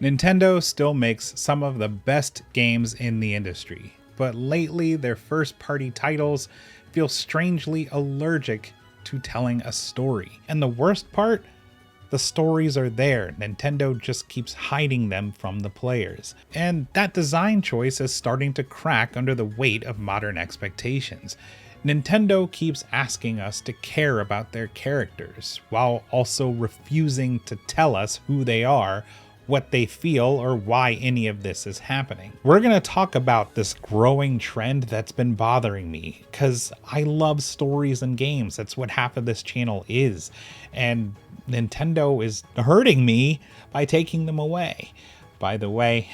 Nintendo still makes some of the best games in the industry, but lately their first-party titles feel strangely allergic to telling a story. And the worst part? The stories are there, Nintendo just keeps hiding them from the players. And that design choice is starting to crack under the weight of modern expectations. Nintendo keeps asking us to care about their characters, while also refusing to tell us who they are, what they feel, or why any of this is happening. We're going to talk about this growing trend that's been bothering me, because I love stories and games. That's what half of this channel is. And Nintendo is hurting me by taking them away. By the way,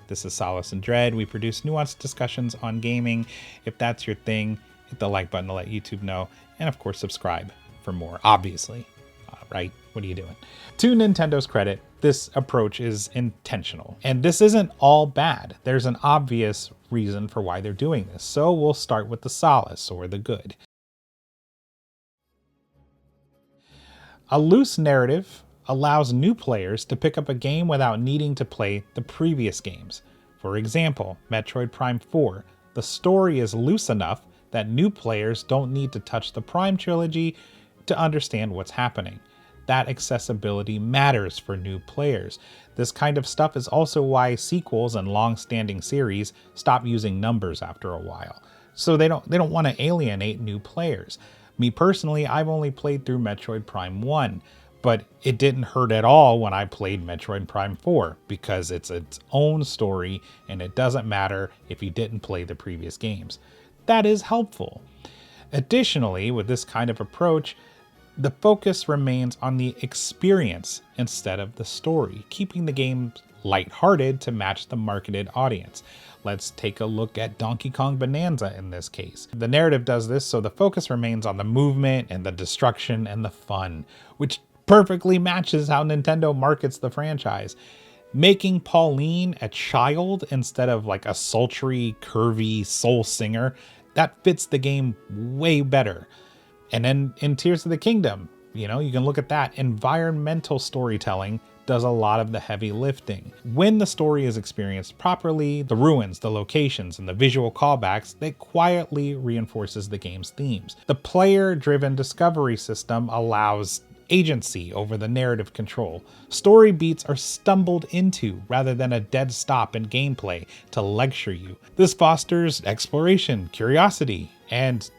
this is Solace and Dread. We produce nuanced discussions on gaming. If that's your thing, hit the like button to let YouTube know. And of course, subscribe for more, obviously. Right? What are you doing? To Nintendo's credit, this approach is intentional. And this isn't all bad. There's an obvious reason for why they're doing this. So we'll start with the solace, or the good. A loose narrative allows new players to pick up a game without needing to play the previous games. For example, Metroid Prime 4. The story is loose enough that new players don't need to touch the Prime trilogy to understand what's happening. That accessibility matters for new players. This kind of stuff is also why sequels and long-standing series stop using numbers after a while. So they don't want to alienate new players. Me personally, I've only played through Metroid Prime 1, but it didn't hurt at all when I played Metroid Prime 4 because it's its own story and it doesn't matter if you didn't play the previous games. That is helpful. Additionally, with this kind of approach, the focus remains on the experience instead of the story, keeping the game lighthearted to match the marketed audience. Let's take a look at Donkey Kong Bonanza in this case. The narrative does this so the focus remains on the movement and the destruction and the fun, which perfectly matches how Nintendo markets the franchise. Making Pauline a child instead of like a sultry, curvy soul singer, that fits the game way better. And then in Tears of the Kingdom, you can look at that. Environmental storytelling does a lot of the heavy lifting. When the story is experienced properly, the ruins, the locations, and the visual callbacks, that quietly reinforces the game's themes. The player-driven discovery system allows agency over the narrative control. Story beats are stumbled into rather than a dead stop in gameplay to lecture you. This fosters exploration, curiosity, and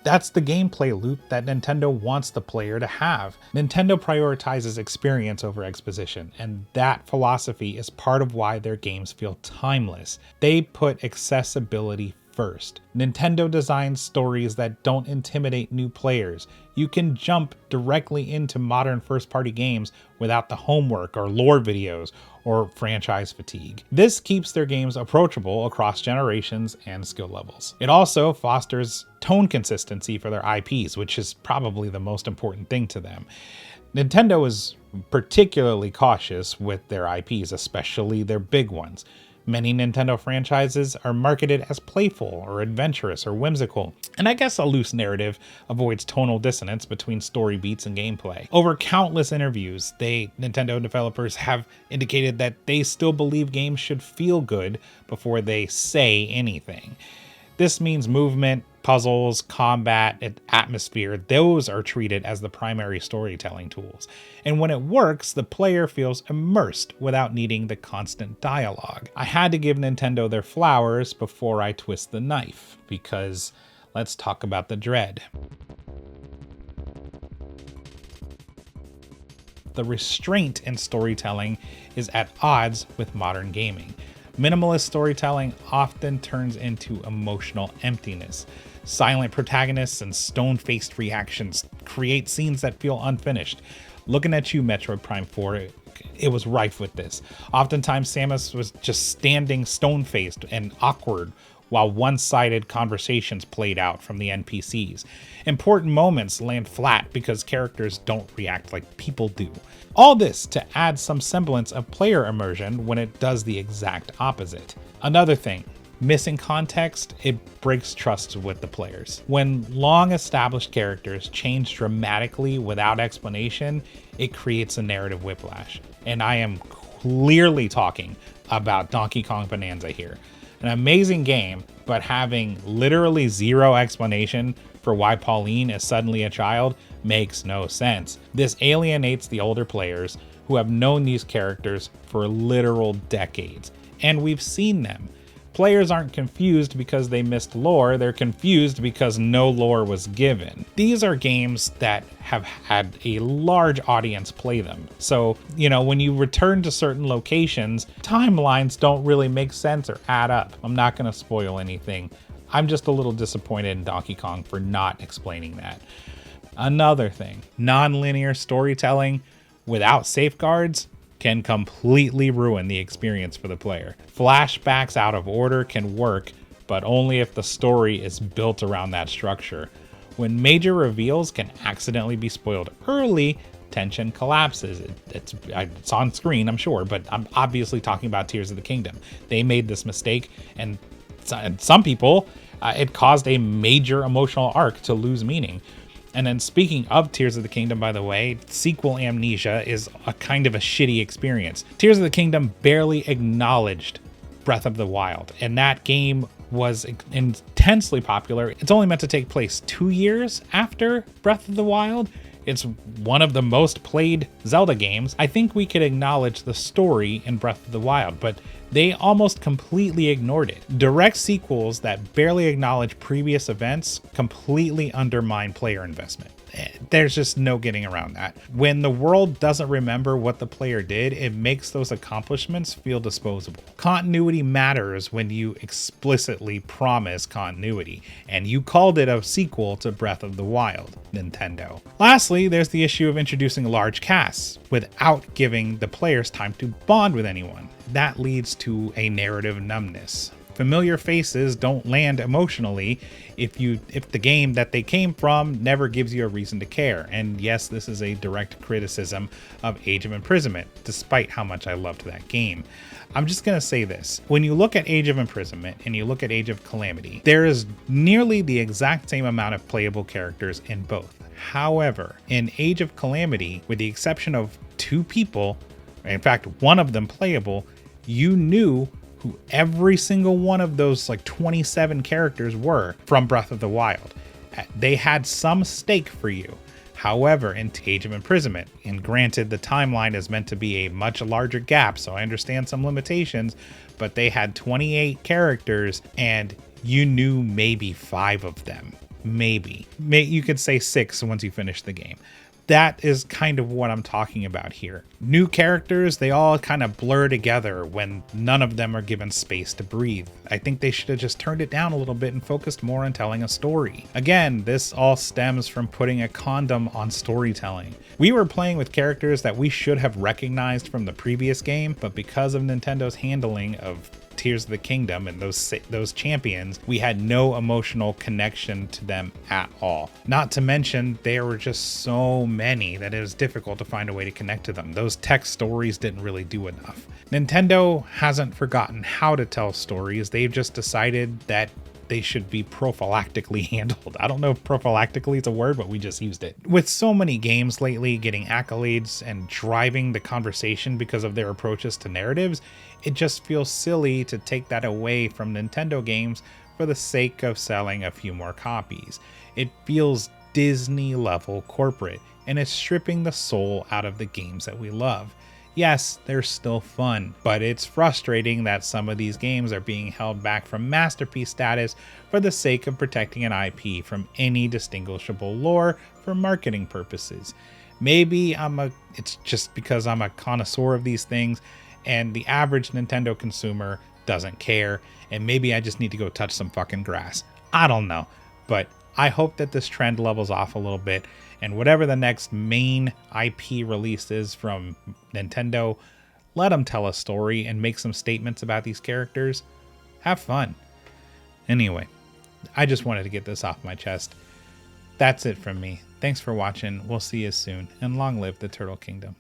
that's the gameplay loop that Nintendo wants the player to have. Nintendo prioritizes experience over exposition, and that philosophy is part of why their games feel timeless. They put accessibility first. Nintendo designs stories that don't intimidate new players. You can jump directly into modern first-party games without the homework or lore videos or franchise fatigue. This keeps their games approachable across generations and skill levels. It also fosters tone consistency for their IPs, which is probably the most important thing to them. Nintendo is particularly cautious with their IPs, especially their big ones. Many Nintendo franchises are marketed as playful or adventurous or whimsical, and I guess a loose narrative avoids tonal dissonance between story beats and gameplay. Over countless interviews, Nintendo developers have indicated that they still believe games should feel good before they say anything. This means movement, puzzles, combat, and atmosphere, those are treated as the primary storytelling tools. And when it works, the player feels immersed without needing the constant dialogue. I had to give Nintendo their flowers before I twist the knife, because let's talk about the dread. The restraint in storytelling is at odds with modern gaming. Minimalist storytelling often turns into emotional emptiness. Silent protagonists and stone-faced reactions create scenes that feel unfinished. Looking at you, Metroid Prime 4, it was rife with this. Oftentimes, Samus was just standing stone-faced and awkward while one-sided conversations played out from the NPCs. Important moments land flat because characters don't react like people do. All this to add some semblance of player immersion when it does the exact opposite. Another thing, missing context, it breaks trust with the players. When long-established characters change dramatically without explanation, it creates a narrative whiplash. And I am clearly talking about Donkey Kong Bonanza here. An amazing game, but having literally zero explanation for why Pauline is suddenly a child makes no sense. This alienates the older players who have known these characters for literal decades, and we've seen them. Players aren't confused because they missed lore, they're confused because no lore was given. These are games that have had a large audience play them. So, when you return to certain locations, timelines don't really make sense or add up. I'm not going to spoil anything. I'm just a little disappointed in Donkey Kong for not explaining that. Another thing, non-linear storytelling without safeguards can completely ruin the experience for the player. Flashbacks out of order can work, but only if the story is built around that structure. When major reveals can accidentally be spoiled early, tension collapses. It's on screen, I'm sure, but I'm obviously talking about Tears of the Kingdom. They made this mistake, and some people, it caused a major emotional arc to lose meaning. And then speaking of Tears of the Kingdom, by the way, sequel amnesia is a kind of a shitty experience. Tears of the Kingdom barely acknowledged Breath of the Wild, and that game was intensely popular. It's only meant to take place 2 years after Breath of the Wild. It's one of the most played Zelda games. I think we could acknowledge the story in Breath of the Wild, but they almost completely ignored it. Direct sequels that barely acknowledge previous events completely undermine player investment. There's just no getting around that. When the world doesn't remember what the player did, it makes those accomplishments feel disposable. Continuity matters when you explicitly promise continuity, and you called it a sequel to Breath of the Wild, Nintendo. Lastly, there's the issue of introducing large casts without giving the players time to bond with anyone. That leads to a narrative numbness. Familiar faces don't land emotionally if the game that they came from never gives you a reason to care. And yes, this is a direct criticism of Age of Imprisonment, despite how much I loved that game. I'm just going to say this. When you look at Age of Imprisonment and you look at Age of Calamity, there is nearly the exact same amount of playable characters in both. However, in Age of Calamity, with the exception of 2 people, in fact, one of them playable, you knew who every single one of those 27 characters were from Breath of the Wild. They had some stake for you. However, in Age of Imprisonment, and granted the timeline is meant to be a much larger gap, so I understand some limitations, but they had 28 characters and you knew maybe 5 of them. Maybe. You could say 6 once you finish the game. That is kind of what I'm talking about here. New characters, they all kind of blur together when none of them are given space to breathe. I think they should have just turned it down a little bit and focused more on telling a story. Again, this all stems from putting a condom on storytelling. We were playing with characters that we should have recognized from the previous game, but because of Nintendo's handling of Tears of the Kingdom and those champions, we had no emotional connection to them at all. Not to mention, there were just so many that it was difficult to find a way to connect to them. Those text stories didn't really do enough. Nintendo hasn't forgotten how to tell stories. They've just decided that they should be prophylactically handled. I don't know if prophylactically is a word, but we just used it. With so many games lately getting accolades and driving the conversation because of their approaches to narratives, it just feels silly to take that away from Nintendo games for the sake of selling a few more copies. It feels Disney level corporate, and it's stripping the soul out of the games that we love. Yes, they're still fun, but it's frustrating that some of these games are being held back from masterpiece status for the sake of protecting an IP from any distinguishable lore for marketing purposes. Maybe it's just because I'm a connoisseur of these things and the average Nintendo consumer doesn't care, and maybe I just need to go touch some fucking grass. I don't know, but I hope that this trend levels off a little bit, and whatever the next main IP release is from Nintendo, let them tell a story and make some statements about these characters. Have fun. Anyway, I just wanted to get this off my chest. That's it from me. Thanks for watching. We'll see you soon, and long live the Turtle Kingdom.